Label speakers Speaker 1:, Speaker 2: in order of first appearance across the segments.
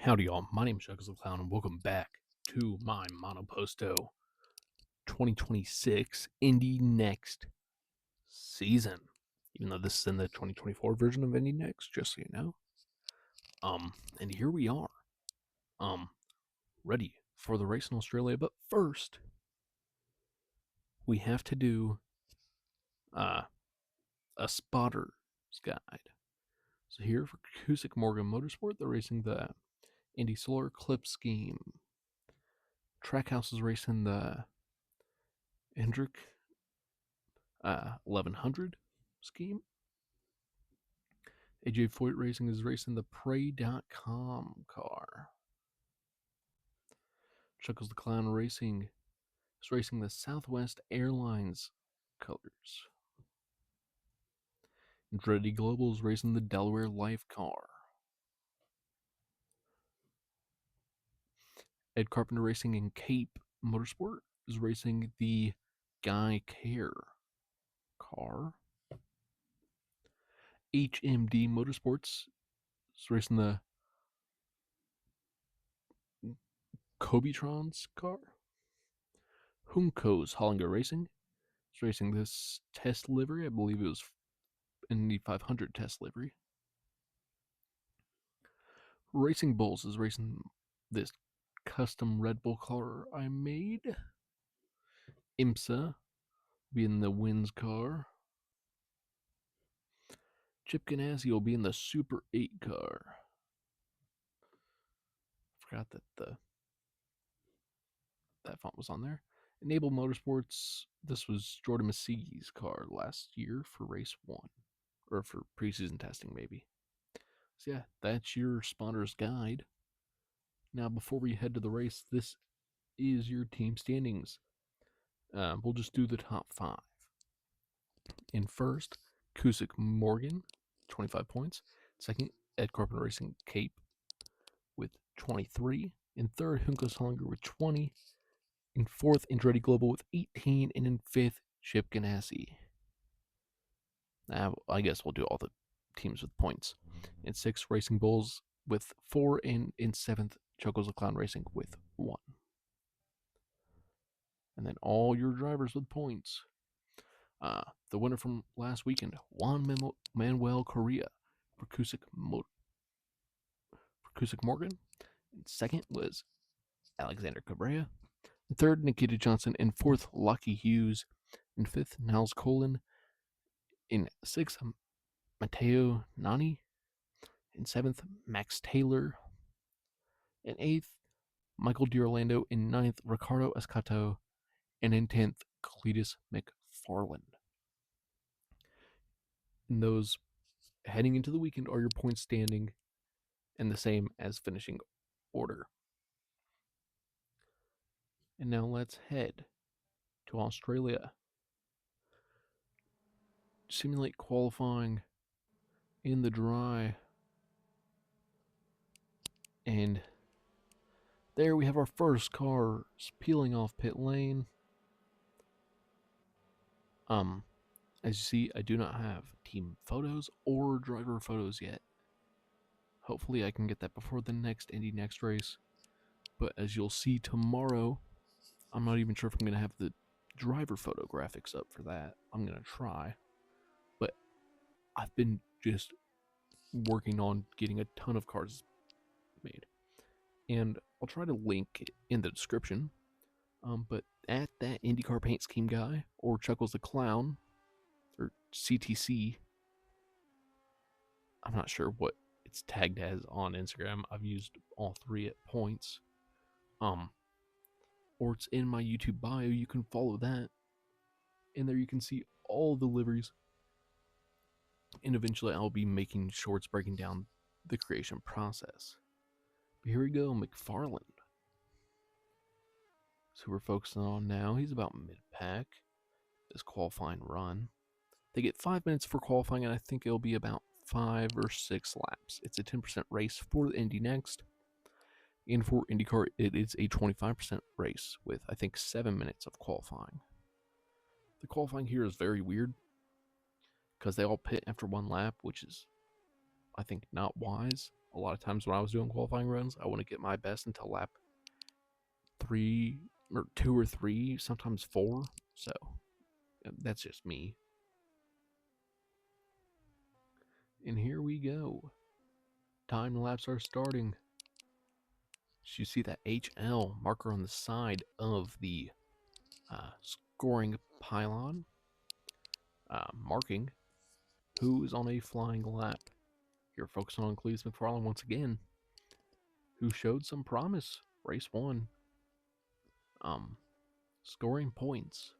Speaker 1: Howdy, y'all. My name is ChucklesTC, and welcome back to my Monoposto 2026 Indie Next season. Even though this is in the 2024 version of Indie Next, just so you know. And here we are. Ready for the race in Australia. But first, we have to do a spotter's guide. So here for Cusick Morgan Motorsport, they're racing the Indy Solar Eclipse scheme. Trackhouse is racing the Hendrick 1100 scheme. AJ Foyt Racing is racing the Prey.com car. Chuckles the Clown Racing is racing the Southwest Airlines colors. Andretti Global is racing the Delaware Life car. Ed Carpenter Racing and Cape Motorsport is racing the Guy Care car. HMD Motorsports is racing the Kobetrons car. Hunko's Hollinger Racing is racing this test livery. I believe it was in the 500 test livery. Racing Bulls is racing this custom Red Bull car I made. IMSA will be in the Wins car. Chip Ganassi will be in the Super 8 car. Forgot that that font was on there. Enable Motorsports, this was Jordan Massey's car last year for race 1. Or for preseason testing, maybe. So yeah, that's your spotter's guide. Now, before we head to the race, this is your team standings. We'll just do the top 5. In first, Cusick Morgan, 25 points. Second, Ed Carpenter Racing Cape with 23. In third, Hunko's Hollinger with 20. In fourth, Andretti Global with 18. And in fifth, Chip Ganassi. I guess we'll do all the teams with points. In sixth, Racing Bulls with 4. And in seventh, Chuckles the Clown Racing with 1. And then all your drivers with points. The winner from last weekend, Juan Manuel Correa for Cusick Morgan. And second was Alexander Cabrera. And third, Nikita Johnson. And fourth, Lucky Hughes. And fifth, Niles Colin. In sixth, Matteo Nani. In seventh, Max Taylor. In eighth, Michael D'Orlando. In ninth, Ricardo Escato. And in 10th, Cletus McFarland. And those heading into the weekend are your points standing and the same as finishing order. And now let's head to Australia. Simulate qualifying in the dry. And there we have our first car peeling off pit lane. As you see, I do not have team photos or driver photos yet. Hopefully I can get that before the next Indy Next race. But as you'll see tomorrow, I'm not even sure if I'm going to have the driver photo graphics up for that. I'm going to try. But I've been just working on getting a ton of cars made. And I'll try to link it in the description. But at that IndyCar Paint Scheme guy, or Chuckles the Clown, or CTC, I'm not sure what it's tagged as on Instagram. I've used all 3 at points. Or it's in my YouTube bio. You can follow that. And there you can see all the liveries. And eventually I'll be making shorts breaking down the creation process. But here we go, McFarland. So we're focusing on now. He's about mid-pack. This qualifying run. They get 5 minutes for qualifying, and I think it'll be about 5 or 6 laps. It's a 10% race for the Indy Next. And for IndyCar, it is a 25% race with, I think, 7 minutes of qualifying. The qualifying here is very weird because they all pit after 1 lap, which is, I think not wise. A lot of times when I was doing qualifying runs, I want to get my best until lap 3 or 2 or 3, sometimes 4. So that's just me. And here we go. Time laps are starting. You see that HL marker on the side of the scoring pylon, marking who is on a flying lap. You're focusing on Cleese McFarland once again, who showed some promise. Race 1, scoring points,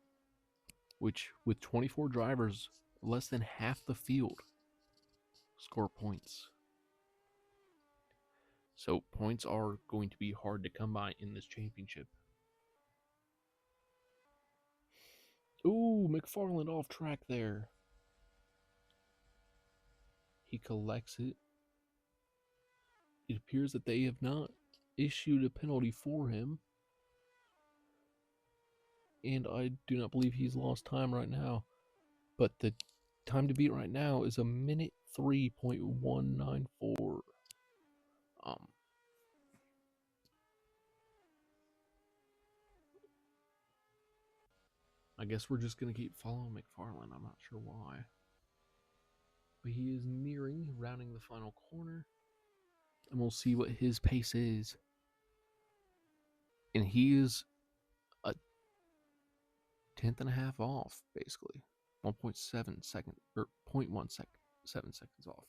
Speaker 1: which with 24 drivers, less than half the field score points. So points are going to be hard to come by in this championship. Ooh, McFarland off track there. He collects it. It appears that they have not issued a penalty for him. And I do not believe he's lost time right now. But the time to beat right now is 1:03.194. I guess we're just going to keep following McFarland. I'm not sure why. But he is nearing, rounding the final corner. And we'll see what his pace is. And he is a 10th and a half off, basically. 1.7 seconds, or 0.17 seconds off.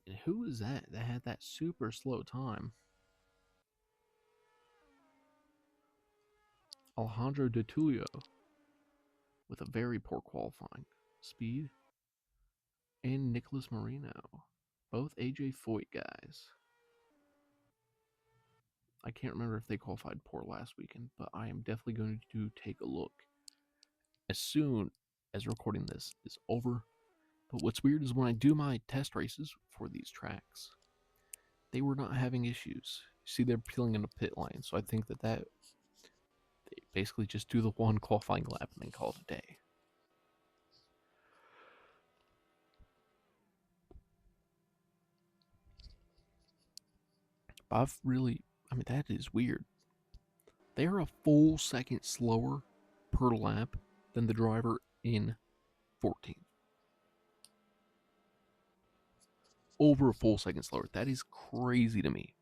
Speaker 1: And who is that had that super slow time? Alejandro De Tulio with a very poor qualifying speed. And Nicholas Marino, both AJ Foyt guys. I can't remember if they qualified poor last weekend, but I am definitely going to take a look as soon as recording this is over. But what's weird is when I do my test races for these tracks, they were not having issues. You see, they're peeling in a pit lane, so I think that they basically just do the one qualifying lap and then call it a day. That is weird. They are a full second slower per lap than the driver in 14th. Over a full second slower. That is crazy to me.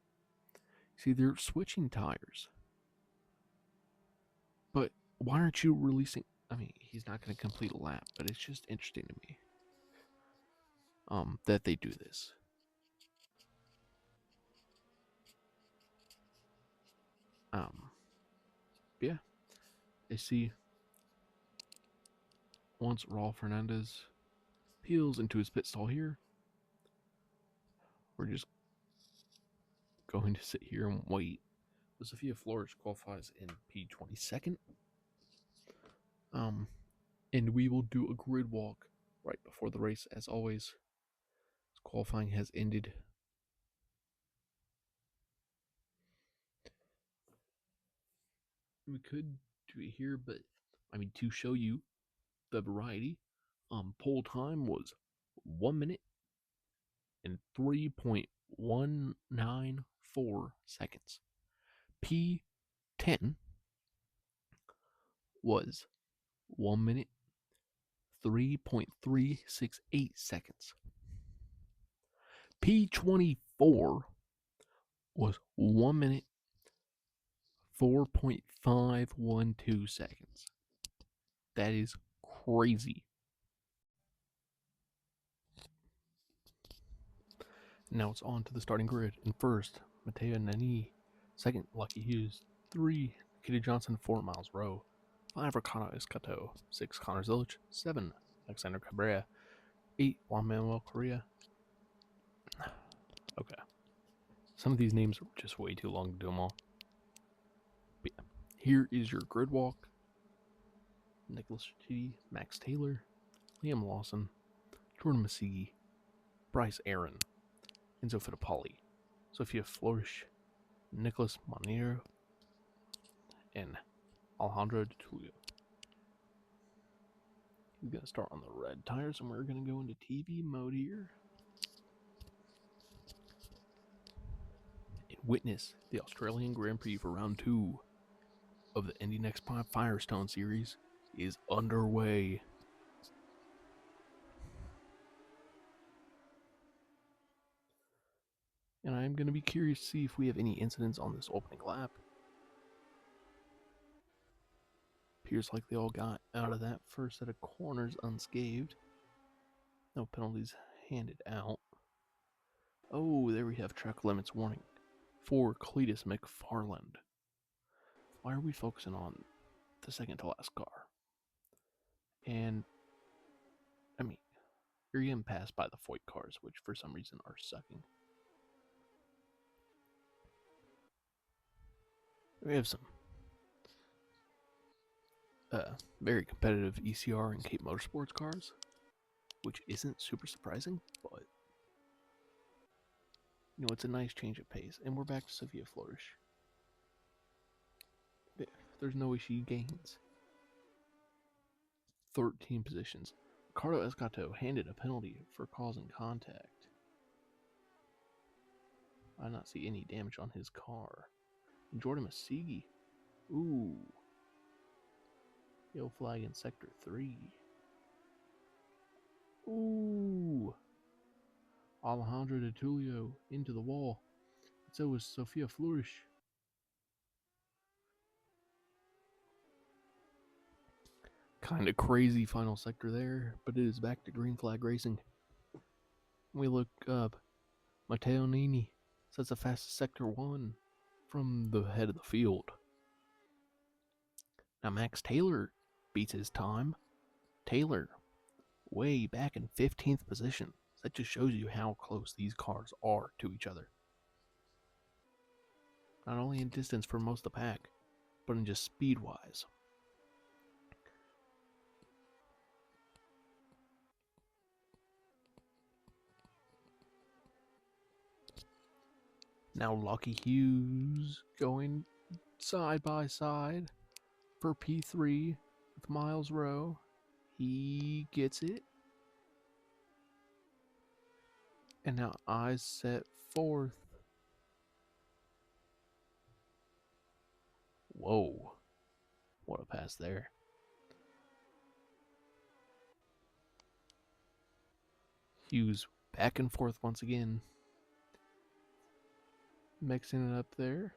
Speaker 1: See, they're switching tires. But why aren't you releasing... he's not going to complete a lap, but it's just interesting to me that they do this. Yeah. I see once Raul Fernandez peels into his pit stall here, we're just going to sit here and wait. Sophia Flores qualifies in P22nd. And we will do a grid walk right before the race, as always. Qualifying has ended. We could do it here, but to show you the variety, pole time was 1 minute and 3.194 seconds. P10 was 1 minute 3.368 seconds. P24 was 1 minute 4.512 seconds. That is crazy. Now it's on to the starting grid. And first, Mateo Nani. Second, Lucky Hughes. 3, Kitty Johnson, 4, Miles Rowe. 5, Ricardo Escato. 6, Connor Zilic. 7, Alexander Cabrera. 8, Juan Manuel Correa. Okay. Some of these names are just way too long to do them all. But yeah, here is your grid walk. Nicholas T, Max Taylor, Liam Lawson, Jordan Massey, Bryce Aaron, Enzo Fittipaldi, Sophia Flores, Nicholas Monero, and Alejandro De Tulio. We're going to start on the red tires, and we're going to go into TV mode here. witness the Australian Grand Prix for round 2 of the Indy NXT Firestone series is underway. And I'm going to be curious to see if we have any incidents on this opening lap. Appears like they all got out of that first set of corners unscathed. No penalties handed out. Oh, there we have track limits warning for Cletus McFarland. Why are we focusing on the second to last car? And, I mean, you're getting passed by the Foyt cars, which for some reason are sucking. We have some very competitive ECR and Cape Motorsports cars, which isn't super surprising, but you know, it's a nice change of pace. And we're back to Sophia Flourish. There's no way she gains 13 positions. Ricardo Escato handed a penalty for causing contact. I did not see any damage on his car. And Jordan Masigi. Ooh. Yellow flag in Sector 3. Ooh. Alejandro de Tulio into the wall. So was Sophia Flourish. Kind of crazy final sector there, but it is back to green flag racing. We look up. Matteo Nini sets the fastest sector 1 from the head of the field. Now Max Taylor beats his time. Taylor way back in 15th position. That just shows you how close these cars are to each other. Not only in distance for most of the pack, but in just speed-wise. Now Lucky Hughes going side by side for P3 with Miles Rowe. He gets it. And now eyes set 4th. Whoa. What a pass there. Hughes back and forth once again. Mixing it up there.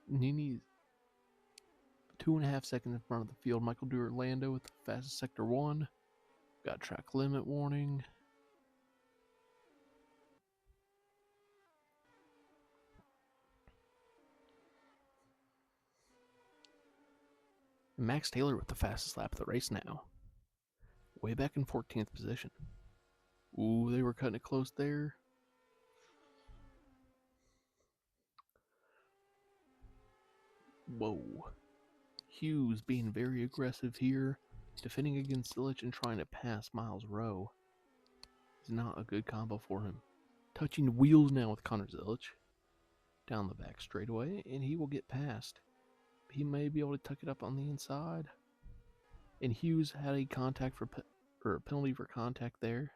Speaker 1: Nini's 2.5 seconds in front of the field. Michael Durlando with the fastest sector 1. Got track limit warning. Max Taylor with the fastest lap of the race now. Way back in 14th position. Ooh, they were cutting it close there. Whoa. Hughes being very aggressive here. Defending against Illich and trying to pass Miles Rowe. Is not a good combo for him. Touching wheels now with Connor Zilic. Down the back straightaway, and he will get past. He may be able to tuck it up on the inside. And Hughes had a contact or a penalty for contact there.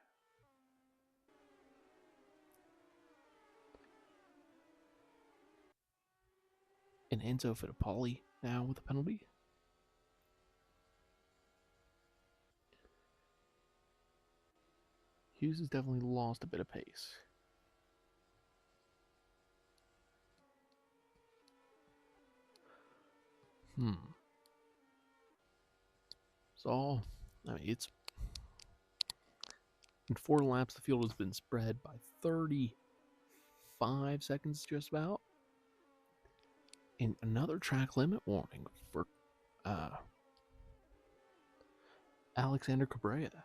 Speaker 1: And Enzo Fittipaldi now with a penalty. Hughes has definitely lost a bit of pace. So, I mean, it's in 4 laps, the field has been spread by 35 seconds just about. And another track limit warning for Alexander Cabrera.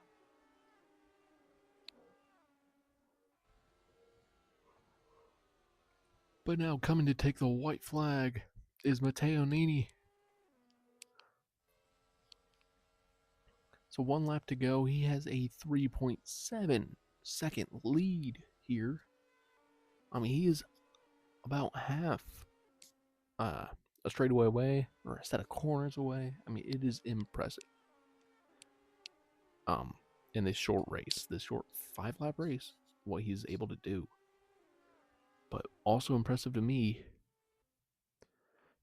Speaker 1: But now coming to take the white flag is Matteo Nini. So 1 lap to go. He has a 3.7 second lead here. I mean, he is about half a straightaway away or a set of corners away. I mean, it is impressive. In this short race, this short 5-lap race, what he's able to do. But also impressive to me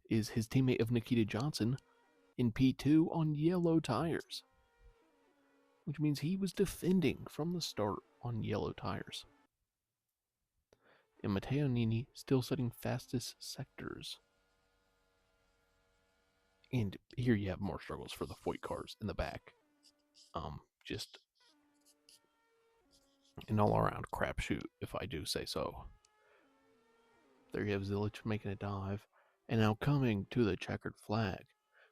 Speaker 1: is his teammate of Nikita Johnson in P2 on yellow tires, which means he was defending from the start on yellow tires. And Matteo Nini still setting fastest sectors. And here you have more struggles for the Foyt cars in the back. Just an all-around crapshoot, if I do say so. There you have Zilich making a dive. And now coming to the checkered flag,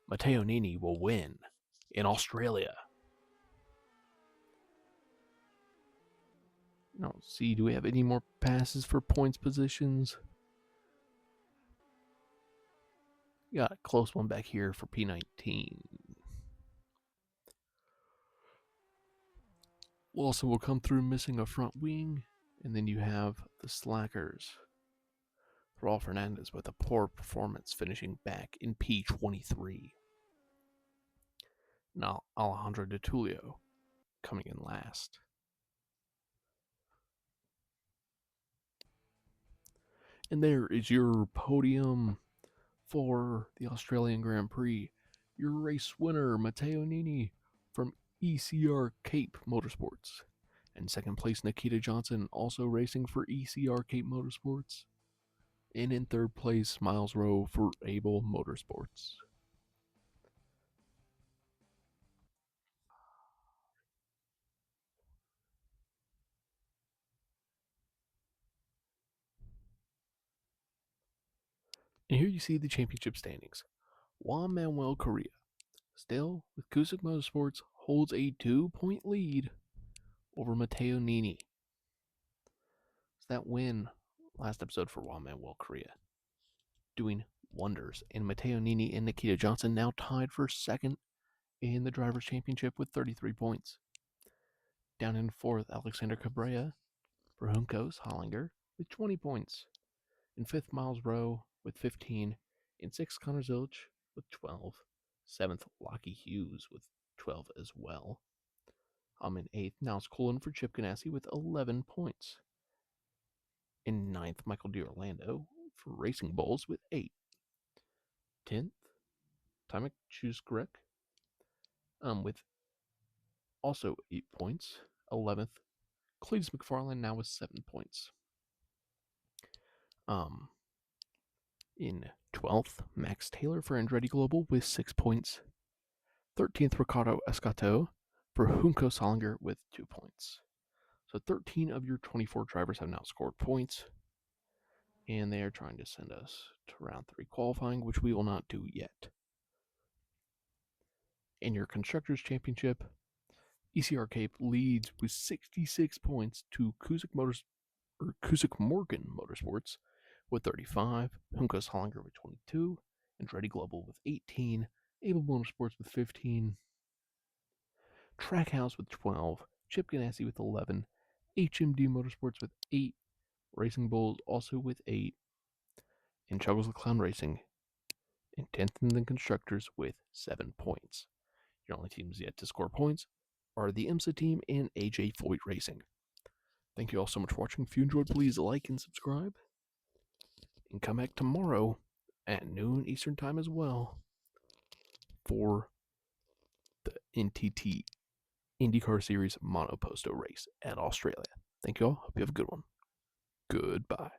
Speaker 1: Matteo Nini will win in Australia. Now, see, do we have any more passes for points positions? Got a close one back here for P19. Lawson will come through missing a front wing, and then you have the slackers. Raul Fernandez with a poor performance finishing back in P23. Now Alejandro De Tulio coming in last. And there is your podium for the Australian Grand Prix. Your race winner, Matteo Nini from ECR Cape Motorsports. And second place, Nikita Johnson, also racing for ECR Cape Motorsports. And in third place, Miles Rowe for Able Motorsports. And here you see the championship standings. Juan Manuel Correa, still with Cusick Motorsports, holds a 2-point lead over Matteo Nini. It's that win last episode for Juan Manuel Correa, doing wonders. And Matteo Nini and Nikita Johnson now tied for second in the Drivers' Championship with 33 points. Down in fourth, Alexander Cabrera for Juncos Hollinger with 20 points. In fifth, Miles Rowe with 15. In sixth, Connor Zilch with 12. Seventh, Lockie Hughes with 12 as well. In eighth, Niles Cullen for Chip Ganassi with 11 points. In ninth, Michael DiOrlando for Racing Bulls with 8. 10th, Tomek Chuskrek with also 8 points. 11th, Cletus McFarland now with 7 points. In 12th, Max Taylor for Andretti Global with 6 points. 13th, Ricardo Escato for Junco Solinger with 2 points. So 13 of your 24 drivers have now scored points. And they are trying to send us to round 3 qualifying, which we will not do yet. In your Constructors' Championship, ECR Cape leads with 66 points to Cusick Morgan Motorsports with 35, Juncos Hollinger with 22, Andretti Global with 18, Able Motorsports with 15, Trackhouse with 12, Chip Ganassi with 11, HMD Motorsports with 8, Racing Bulls also with 8, and Chuckles the Clown Racing in 10th in the Constructors with 7 points. Your only teams yet to score points are the IMSA team and AJ Foyt Racing. Thank you all so much for watching. If you enjoyed, please like and subscribe. And come back tomorrow at noon Eastern Time as well for the NTT IndyCar Series Monoposto race at Australia. Thank you all. Hope you have a good one. Goodbye.